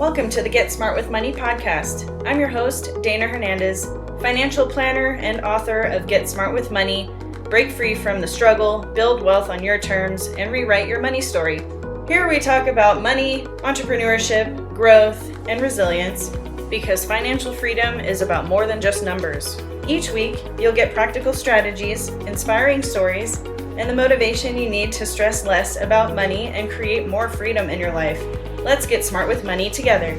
Welcome to the Get Smart with Money podcast. I'm your host, Dana Hernandez, financial planner and author of Get Smart with Money, Break Free from the Struggle, Build Wealth on Your Terms, and Rewrite Your Money Story. Here we talk about money, entrepreneurship, growth, and resilience, because financial freedom is about more than just numbers. Each week, you'll get practical strategies, inspiring stories, and the motivation you need to stress less about money and create more freedom in your life. Let's get smart with money together.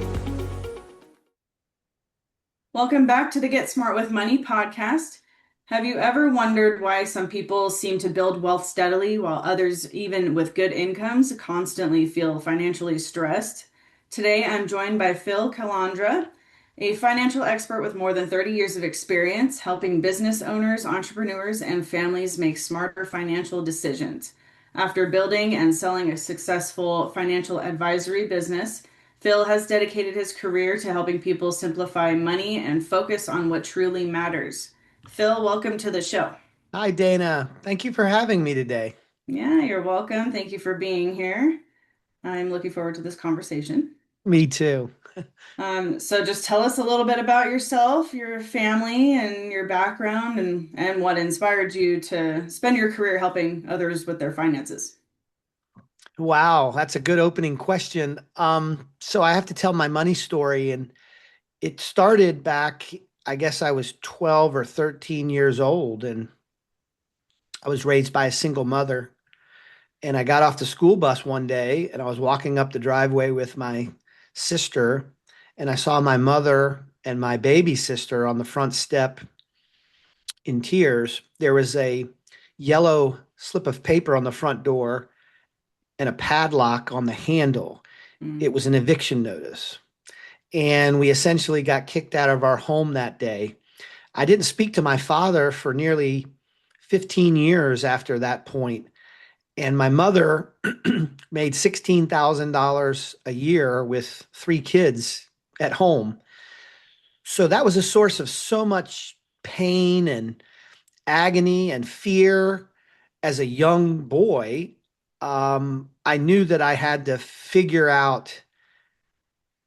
Welcome back to the Get Smart with Money podcast. Have you ever wondered why some people seem to build wealth steadily while others, even with good incomes, constantly feel financially stressed? Today, I'm joined by Phil Calandra, a financial expert with more than 30 years of experience helping business owners, entrepreneurs, and families make smarter financial decisions. After building and selling a successful financial advisory business, Phil has dedicated his career to helping people simplify money and focus on what truly matters. Phil, welcome to the show. Hi, Dana. Thank you for having me today. Yeah, you're welcome. Thank you for being here. I'm looking forward to this conversation. Me too. So just tell us a little bit about yourself, your family, and your background, and what inspired you to spend your career helping others with their finances. Wow, that's a good opening question. So I have to tell my money story, and it started back, I guess I was 12 or 13 years old, and I was raised by a single mother. And I got off the school bus one day, and I was walking up the driveway with my sister, and I saw my mother and my baby sister on the front step in tears. There was a yellow slip of paper on the front door and a padlock on the handle. Mm. It was an eviction notice. And we essentially got kicked out of our home that day. I didn't speak to my father for nearly 15 years after that point. And my mother made $16,000 a year with three kids at home. So that was a source of so much pain and agony and fear as a young boy. I knew that I had to figure out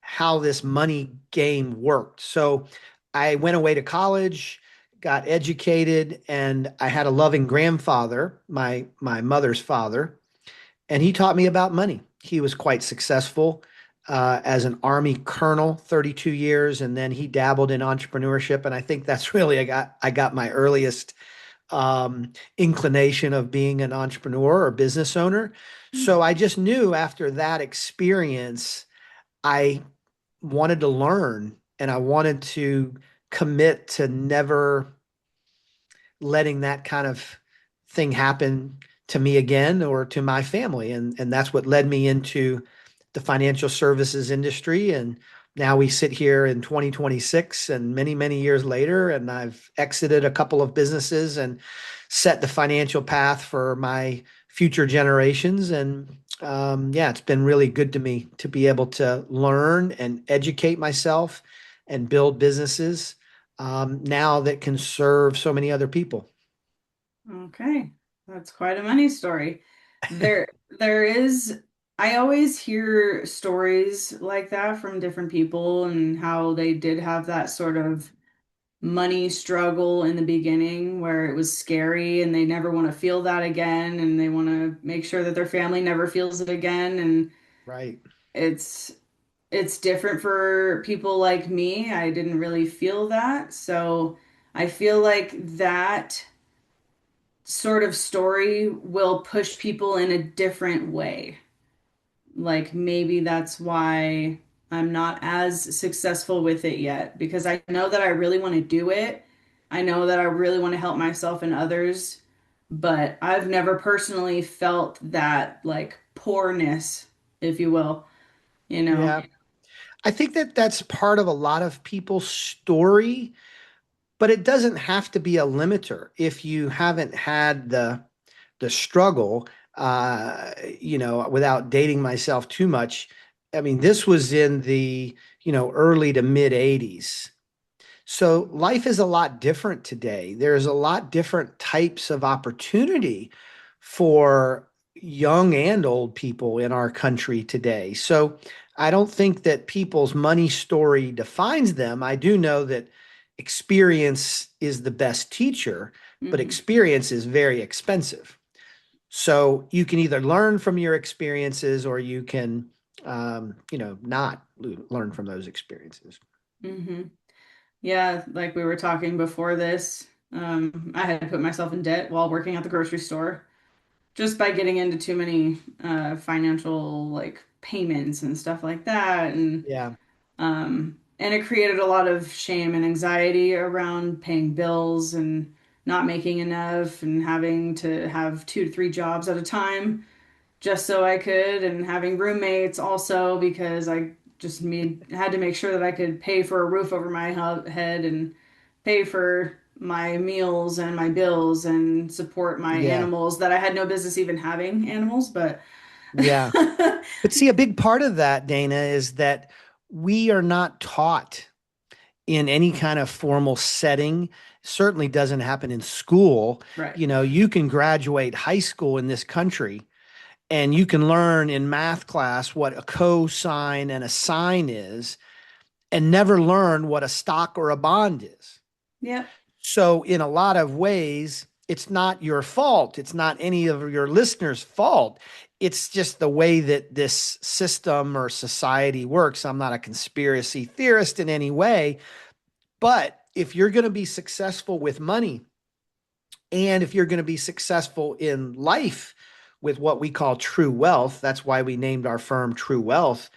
how this money game worked. So I went away to college, got educated, and I had a loving grandfather, my mother's father, and he taught me about money. He was quite successful as an Army colonel, 32 years, and then he dabbled in entrepreneurship. And I think that's really I got my earliest inclination of being an entrepreneur or business owner. So I just knew after that experience, I wanted to learn and I wanted to commit to never letting that kind of thing happen to me again or to my family. And that's what led me into the financial services industry. And now we sit here in 2026 and many, many years later, and I've exited a couple of businesses and set the financial path for my future generations. And yeah, it's been really good to me to be able to learn and educate myself and build businesses now that can serve so many other people. Okay, that's quite a money story. There, there is, I always hear stories like that from different people and how they did have that sort of money struggle in the beginning where it was scary and they never want to feel that again and they want to make sure that their family never feels it again. And Right. it's it's different for people like me. I didn't really feel that. So I feel like that sort of story will push people in a different way. Like maybe that's why I'm not as successful with it yet because I know that I really want to do it. I know that I really want to help myself and others, but I've never personally felt that like poorness, if you will, you know. Yeah. I think that that's part of a lot of people's story, but it doesn't have to be a limiter if you haven't had the struggle. Without dating myself too much, I mean, this was in the early to mid '80s. So life is a lot different today. There's a lot different types of opportunity for young and old people in our country today. So I don't think that people's money story defines them. I do know that experience is the best teacher, but Hmm. experience is very expensive. So you can either learn from your experiences or you can, not learn from those experiences. Hmm. Yeah, like we were talking before this, I had put myself in debt while working at the grocery store just by getting into too many financial like payments and stuff like that, Yeah. and it created a lot of shame and anxiety around paying bills and not making enough and having to have 2 to 3 jobs at a time just so I could, and having roommates also because I just had to make sure that I could pay for a roof over my head and pay for my meals and my bills and support my Yeah. animals that I had no business even having animals, but Yeah. But see, a big part of that, Dana, is that we are not taught in any kind of formal setting. Certainly doesn't happen in school. right. You can graduate high school in this country and you can learn in math class what a cosine and a sine is and never learn what a stock or a bond is. Yep. So, in a lot of ways, it's not your fault. It's not any of your listeners' fault. It's just the way that this system or society works. I'm not a conspiracy theorist in any way, but if you're going to be successful with money and if you're going to be successful in life with what we call true wealth, that's why we named our firm True Wealth,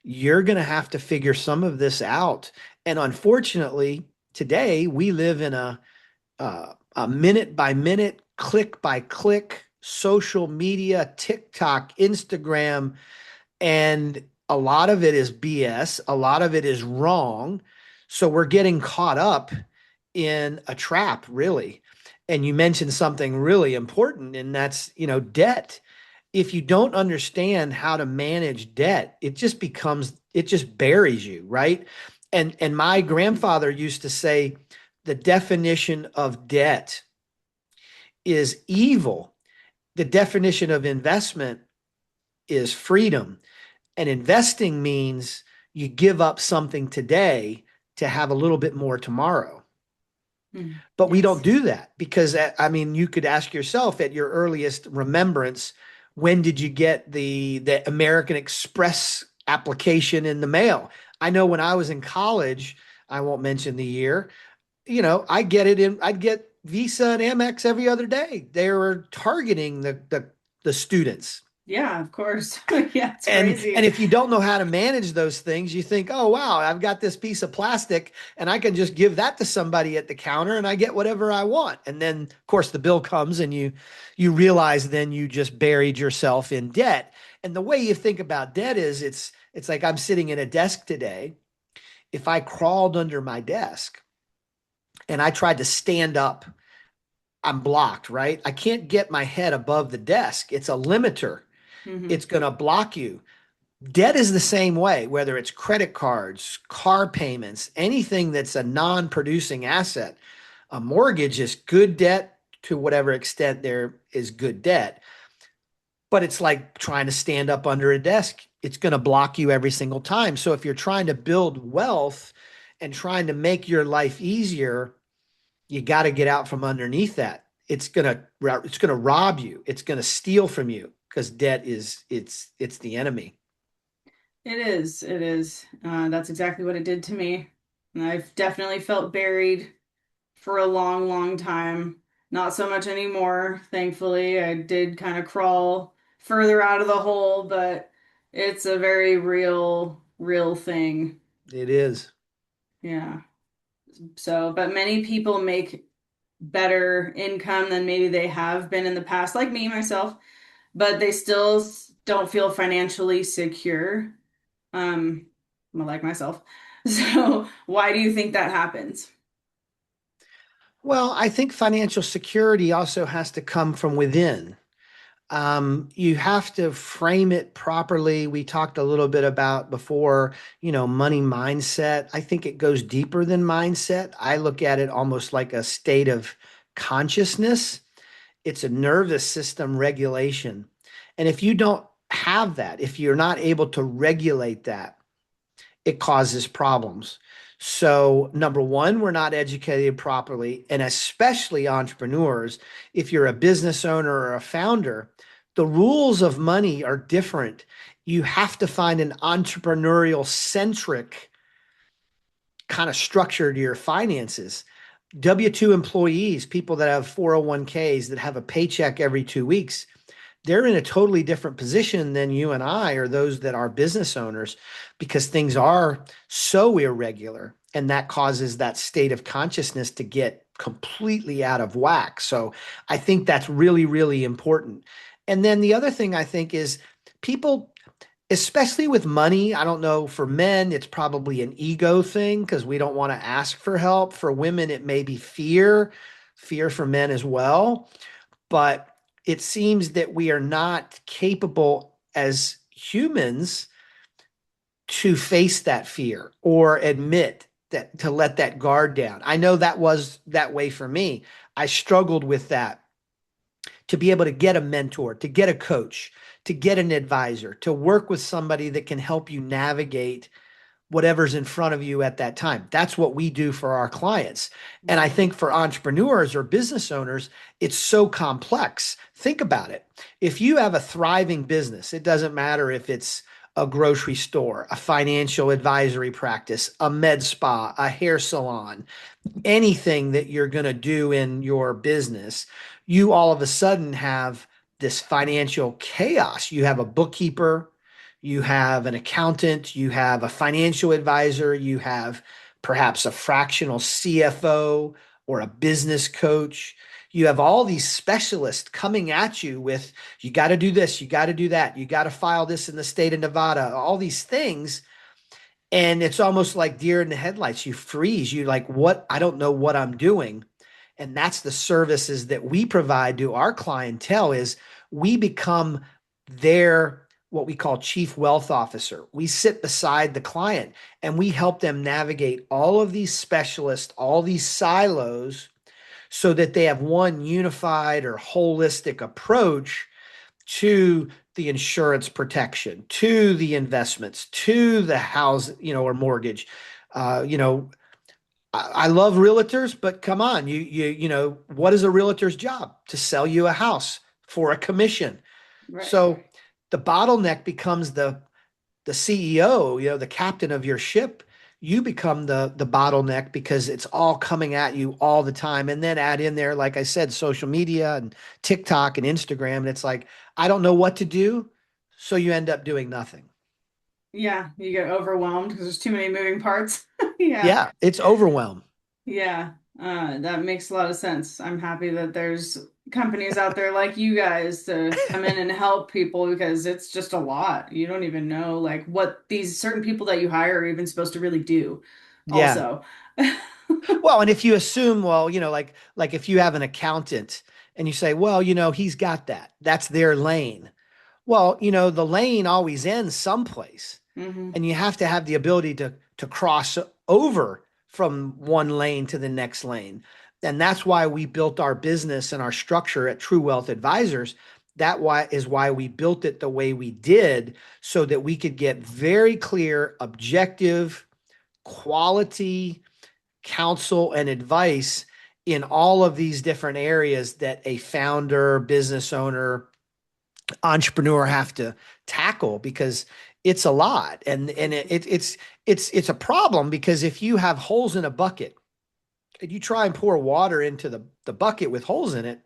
you're going to have to figure some of this out. And unfortunately, today we live in a minute by minute, click by click, social media, TikTok, Instagram, and a lot of it is BS. A lot of it is wrong. So we're getting caught up in a trap, really. And you mentioned something really important, and that's, debt. If you don't understand how to manage debt, it just buries you, right? And my grandfather used to say the definition of debt is evil. The definition of investment is freedom. And investing means you give up something today to have a little bit more tomorrow. Mm. But we don't Yes. do that because, I mean, you could ask yourself at your earliest remembrance, when did you get the American Express application in the mail? I know when I was in college, I won't mention the year, I'd get Visa and Amex every other day. They were targeting the students. Yeah, of course. Yeah, it's And crazy. if you don't know how to manage those things, you think, "Oh wow, I've got this piece of plastic and I can just give that to somebody at the counter and I get whatever I want." And then of course the bill comes and you realize then you just buried yourself in debt. And the way you think about debt is it's like I'm sitting at a desk today. If I crawled under my desk and I tried to stand up, I'm blocked, right? I can't get my head above the desk. It's a limiter. Hmm. It's going to block you. Debt is the same way, whether it's credit cards, car payments, anything that's a non producing asset. A mortgage is good debt to whatever extent there is good debt, but it's like trying to stand up under a desk. It's going to block you every single time. So if you're trying to build wealth and trying to make your life easier, you got to get out from underneath that. It's going to rob you. It's going to steal from you because debt is it's the enemy. It is. It is. That's exactly what it did to me. And I've definitely felt buried for a long, long time. Not so much anymore, thankfully. I did kind of crawl further out of the hole, but it's a very real, real thing. It is. Yeah. So, but many people make better income than maybe they have been in the past, like me, myself, but they still don't feel financially secure. Um, like myself. So, why do you think that happens? Well, I think financial security also has to come from within. You have to frame it properly. We talked a little bit about before, money mindset. I think it goes deeper than mindset. I look at it almost like a state of consciousness. It's a nervous system regulation. And if you don't have that, if you're not able to regulate that, it causes problems. So, number one, we're not educated properly. And especially entrepreneurs, if you're a business owner or a founder, the rules of money are different. You have to find an entrepreneurial centric kind of structure to your finances. W-2 employees, people that have 401ks that have a paycheck every 2 weeks, they're in a totally different position than you and I or those that are business owners because things are so irregular and that causes that state of consciousness to get completely out of whack. So I think that's really, really important. And then the other thing I think is people, especially with money, I don't know, for men, it's probably an ego thing because we don't want to ask for help. For women, it may be fear for men as well. But it seems that we are not capable as humans to face that fear or admit that to let that guard down. I know that was that way for me. I struggled with that to be able to get a mentor, to get a coach, to get an advisor, to work with somebody that can help you navigate whatever's in front of you at that time. That's what we do for our clients. And I Right. think for entrepreneurs or business owners, it's so complex. Think about it. If you have a thriving business, it doesn't matter if it's a grocery store, a financial advisory practice, a med spa, a hair salon, anything that you're going to do in your business, you all of a sudden have this financial chaos. You have a bookkeeper, you have an accountant, you have a financial advisor, you have perhaps a fractional CFO or a business coach. You have all these specialists coming at you with, you got to do this, you got to do that, you got to file this in the state of Nevada, all these things. And it's almost like deer in the headlights. You freeze. You like, what? I don't know what I'm doing. And that's the services that we provide to our clientele is we become their what we call chief wealth officer. We sit beside the client and we help them navigate all of these specialists, all these silos so that they have one unified or holistic approach to the insurance protection, to the investments, to the house, or mortgage. I love realtors, but come on, what is a realtor's job? To sell you a house for a commission. Right. So the bottleneck becomes the CEO, the captain of your ship. You become the bottleneck because it's all coming at you all the time. And then add in there, like I said, social media and TikTok and Instagram. And it's like, I don't know what to do. So you end up doing nothing. Yeah, you get overwhelmed because there's too many moving parts. Yeah. Yeah, it's overwhelm. Yeah. That makes a lot of sense. I'm happy that there's companies out there like you guys to come in and help people because it's just a lot. You don't even know like what these certain people that you hire are even supposed to really do Yeah. also. Well, and if you assume, well, like if you have an accountant and you say, well, he's got that. That's their lane. Well, the lane always ends someplace. Hmm. And you have to have the ability to cross over from one lane to the next lane. And that's why we built our business and our structure at True Wealth Advisors. That is why we built it the way we did so that we could get very clear, objective, quality counsel and advice in all of these different areas that a founder, business owner, entrepreneur have to tackle because it's a lot and it's a problem because if you have holes in a bucket and you try and pour water into the bucket with holes in it,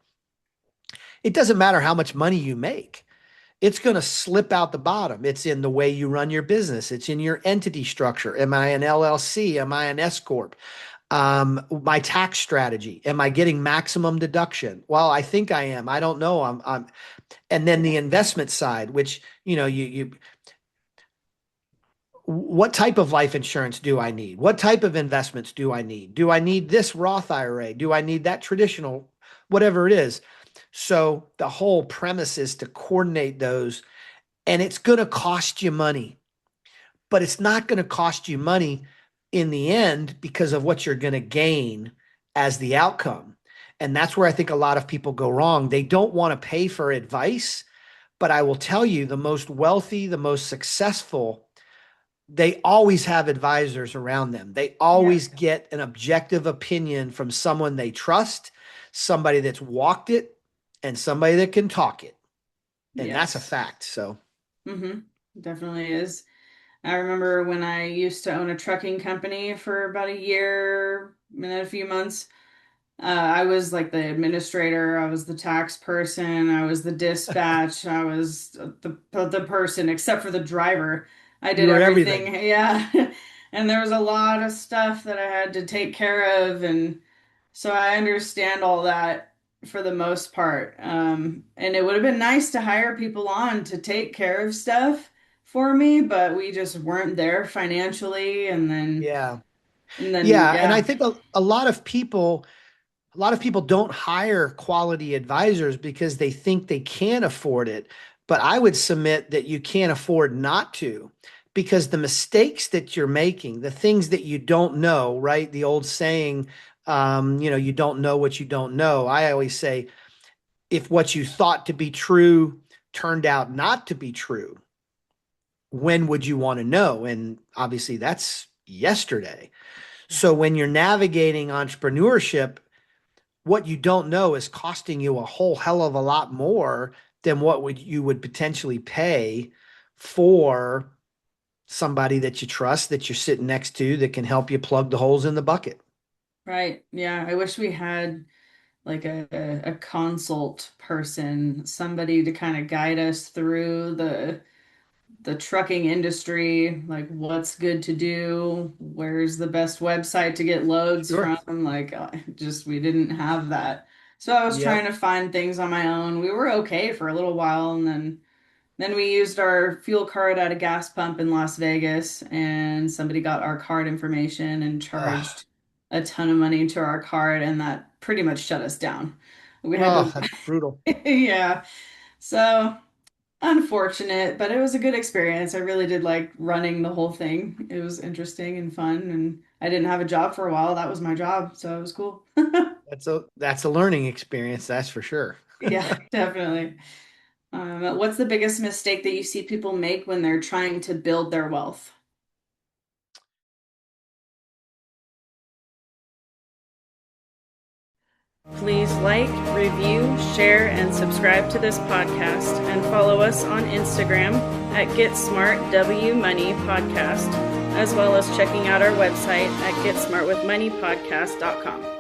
it doesn't matter how much money you make. It's going to slip out the bottom. It's in the way you run your business. It's in your entity structure. Am I an LLC? Am I an S corp? My tax strategy. Am I getting maximum deduction? Well, I think I am. I don't know. And then the Yeah. investment side, which, what type of life insurance do I need? What type of investments do I need? Do I need this Roth IRA? Do I need that traditional, whatever it is? So the whole premise is to coordinate those, and it's going to cost you money, but it's not going to cost you money in the end because of what you're going to gain as the outcome. And that's where I think a lot of people go wrong. They don't want to pay for advice, but I will tell you the most wealthy, the most successful they always have advisors around them. They Yeah. always get an objective opinion from someone they trust, somebody that's walked it, and somebody that can talk it. And that's a Yes. fact. So, Mm-hmm. Definitely is. I remember when I used to own a trucking company for about a year and a few months. I was like the administrator, I was the tax person, I was the dispatch, I was the person except for the driver. I you did were everything. everything. Yeah. And there was a lot of stuff that I had to take care of, and so I understand all that for the most part. And it would have been nice to hire people on to take care of stuff for me, but we just weren't there financially, Yeah. and then Yeah. And I yeah. think a lot of people don't hire quality advisors because they think they can afford it. But I would submit that you can't afford not to, because the mistakes that you're making, the things that you don't know, right? The old saying, you don't know what you don't know. I always say, if what you thought to be true turned out not to be true, when would you want to know? And obviously, that's yesterday. So when you're navigating entrepreneurship, what you don't know is costing you a whole hell of a lot more than what you would potentially pay for somebody that you trust, that you're sitting next to, that can help you plug the holes in the bucket. Right. Yeah. I wish we had like a consult person, somebody to kind of guide us through the trucking industry, like what's good to do, where's the best website to get loads Sure. from. Like just we didn't have that. So I was trying Yep. to find things on my own. We were okay for a little while, and then we used our fuel card at a gas pump in Las Vegas, and somebody got our card information and Oh, charged a ton of money to our card, and that pretty much shut us down. We had oh, to, that's brutal. yeah. So unfortunate, but it was a good experience. I really did like running the whole thing. It was interesting and fun, and I didn't have a job for a while. That was my job, so it was cool. That's a learning experience, that's for sure. Yeah, definitely. What's the biggest mistake that you see people make when they're trying to build their wealth? Please like, review, share, and subscribe to this podcast, and follow us on Instagram at GetSmartWMoney Podcast, as well as checking out our website at GetSmartWithMoneyPodcast.com.